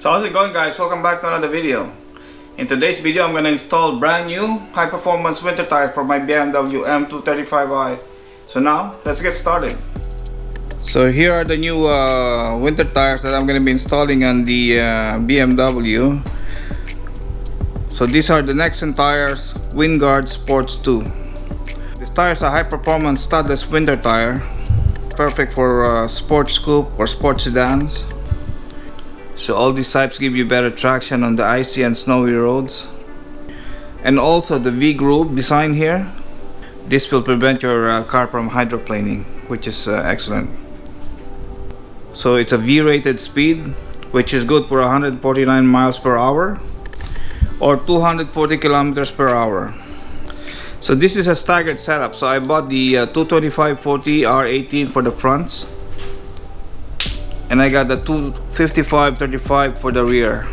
So how's it going, guys? Welcome back to another video. In today's video, I'm going to install brand new high performance winter tires for my BMW M235i. So now, let's get started. So here are the new winter tires that I'm going to be installing on the BMW. So these are the Nexen tires Winguard Sports 2. These tires are high performance studdless winter tire, perfect for sports coupe or sports sedans. So all these types give you better traction on the icy and snowy roads. And also the V-groove design here, this will prevent your car from hydroplaning, which is excellent. So it's a V-rated speed, which is good for 149 miles per hour or 240 kilometers per hour. So this is a staggered setup. So I bought the 225/40 R18 for the fronts, and I got the 255/35 for the rear.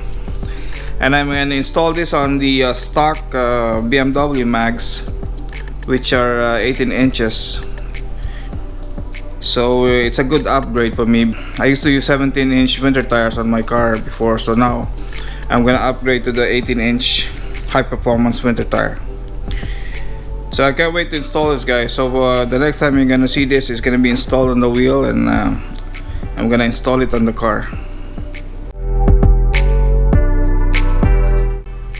And I'm going to install this on the stock BMW mags, which are 18 inches. So it's a good upgrade for me. I used to use 17-inch winter tires on my car before, so now I'm going to upgrade to the 18-inch high performance winter tire. So I can't wait to install this, guys. So the next time you're going to see this is going to be installed on the wheel, and I'm gonna install it on the car.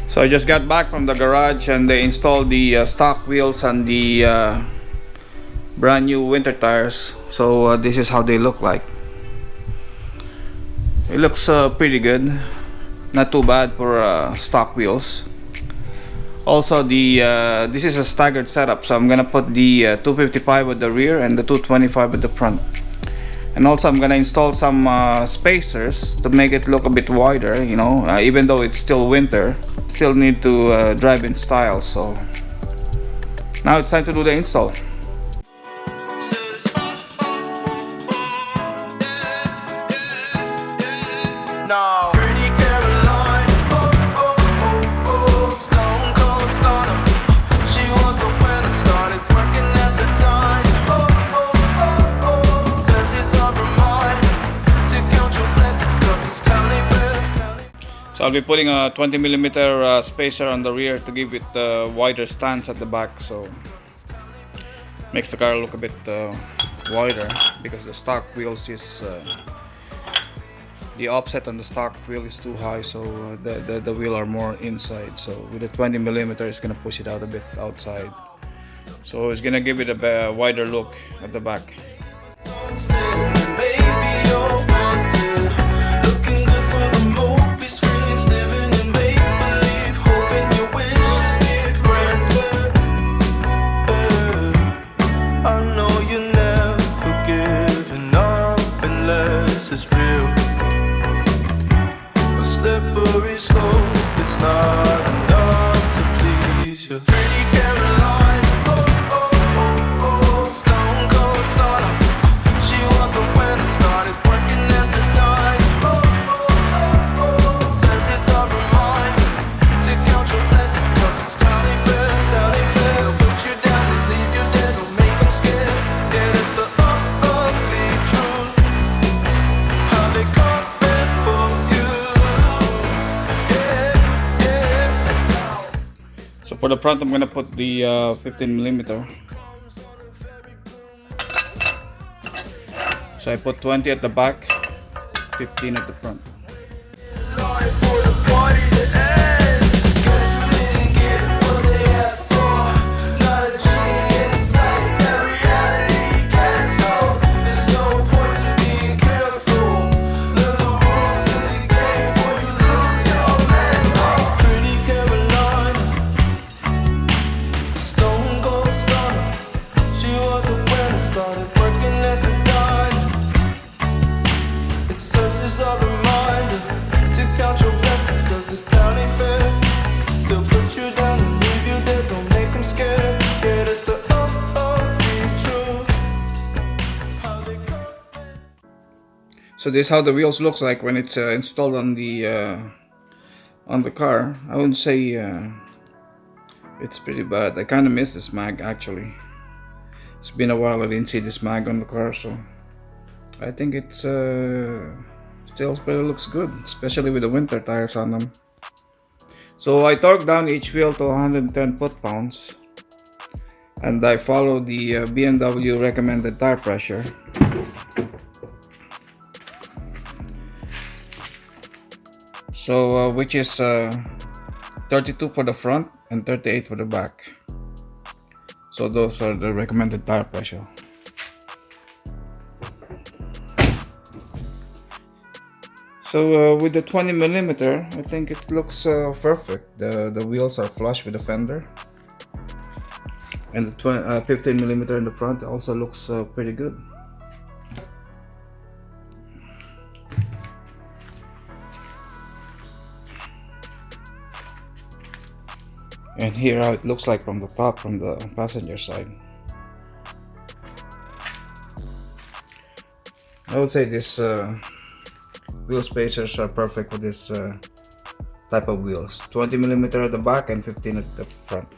So I just got back from the garage and they installed the stock wheels on the brand new winter tires. So this is how they look like. It looks pretty good, not too bad for stock wheels. Also this is a staggered setup, so I'm gonna put the 255 at the rear and the 225 at the front. And also I'm gonna install some spacers to make it look a bit wider, you know, even though it's still winter, still need to drive in style. So now it's time to do the install. No. So I'll be putting a 20mm spacer on the rear to give it a wider stance at the back, so makes the car look a bit wider, because the stock wheels is the offset on the stock wheel is too high, so the wheel are more inside. So with the 20mm it's gonna push it out a bit outside, so it's gonna give it a wider look at the back. So for the front, I'm gonna put the 15mm. So I put 20 at the back, 15 at the front. So this is how the wheels looks like when it's installed on the car. I wouldn't say it's pretty bad. I kind of miss this mag actually. It's been a while I didn't see this mag on the car, so I think it's Still pretty looks good, especially with the winter tires on them. So I torqued down each wheel to 110 foot-pounds, and I followed the BMW recommended tire pressure. So which is 32 for the front and 38 for the back. So those are the recommended tire pressure. So with the 20mm, I think it looks perfect. The wheels are flush with the fender, and the 15mm in the front also looks pretty good. And here how it looks like from the top, from the passenger side. I would say this wheel spacers are perfect for this type of wheels. 20mm at the back and 15 at the front.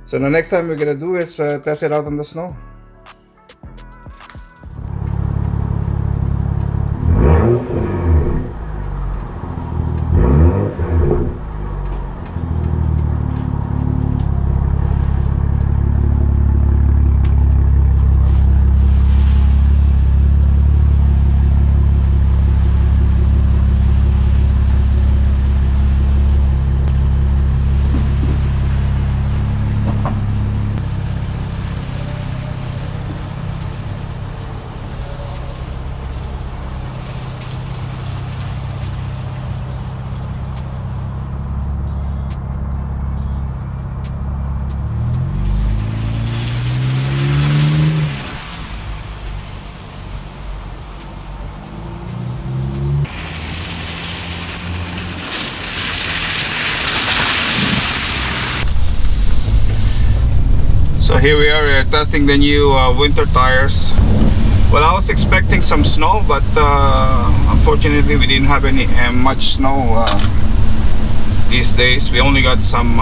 So the next time we're gonna do is test it out on the snow. So here we are testing the new winter tires. Well, I was expecting some snow, but unfortunately we didn't have any much snow these days. We only got some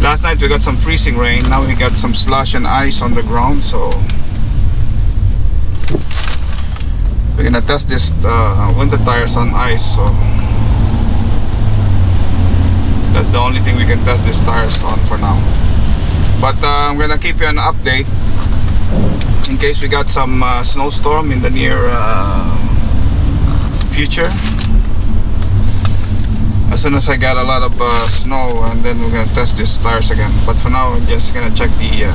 last night we got some freezing rain. Now we got some slush and ice on the ground, so we're gonna test this winter tires on ice. So that's the only thing we can test these tires on for now. But I'm gonna keep you an update in case we got some snowstorm in the near future. As soon as I got a lot of snow, and then we're gonna test these tires again. But for now, I'm just gonna check the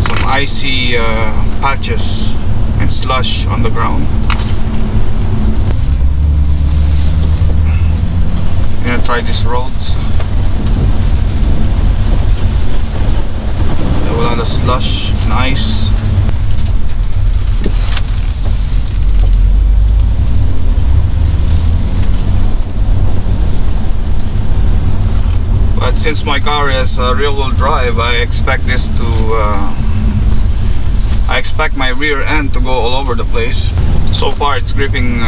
some icy patches and slush on the ground. I'm gonna try these roads. A lot of slush and ice. But since my car is rear-wheel drive, I expect this to I expect my rear end to go all over the place. So far it's gripping,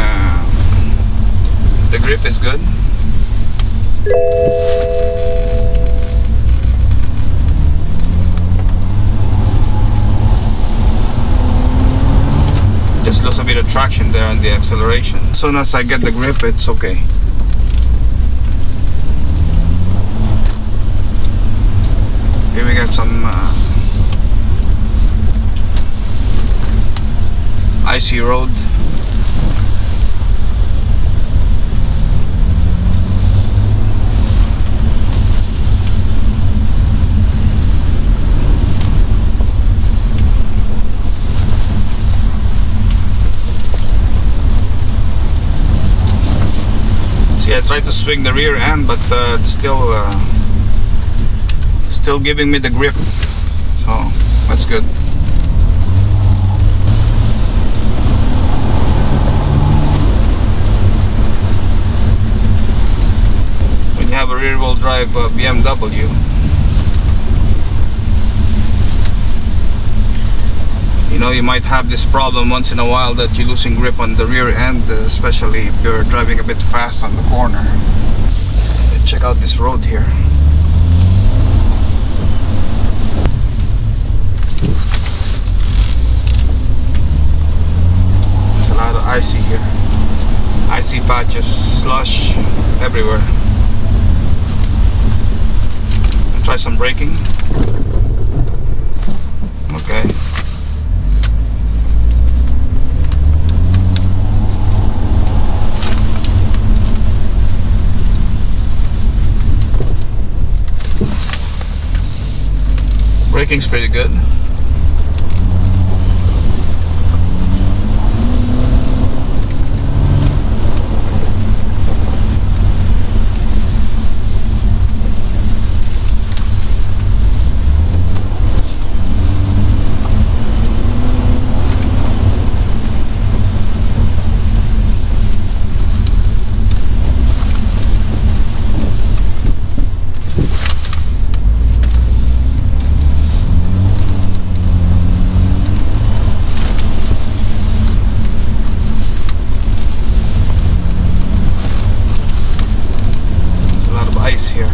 the grip is good. Just lose a bit of traction there on the acceleration. As soon as I get the grip, it's okay. Here we got some icy road. I tried to swing the rear end, but it's still giving me the grip, so that's good. When you have a rear-wheel drive BMW, you know, you might have this problem once in a while that you're losing grip on the rear end, especially if you're driving a bit fast on the corner. Let's check out this road here. icy here. Icy patches, slush everywhere. Try some braking. Okay. Braking's pretty good. Ice here.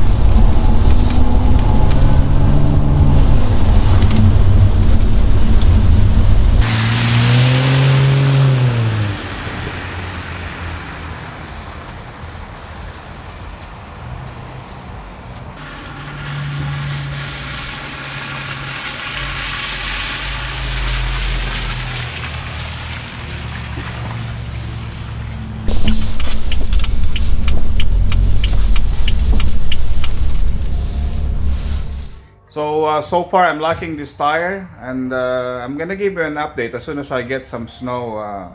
So far I'm locking this tire, and I'm gonna give you an update as soon as I get some snow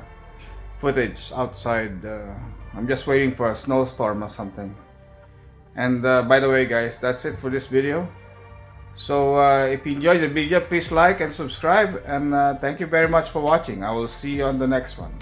footage outside. I'm just waiting for a snowstorm or something. And by the way guys, that's it for this video. So if you enjoyed the video, please like and subscribe, and thank you very much for watching. I will see you on the next one.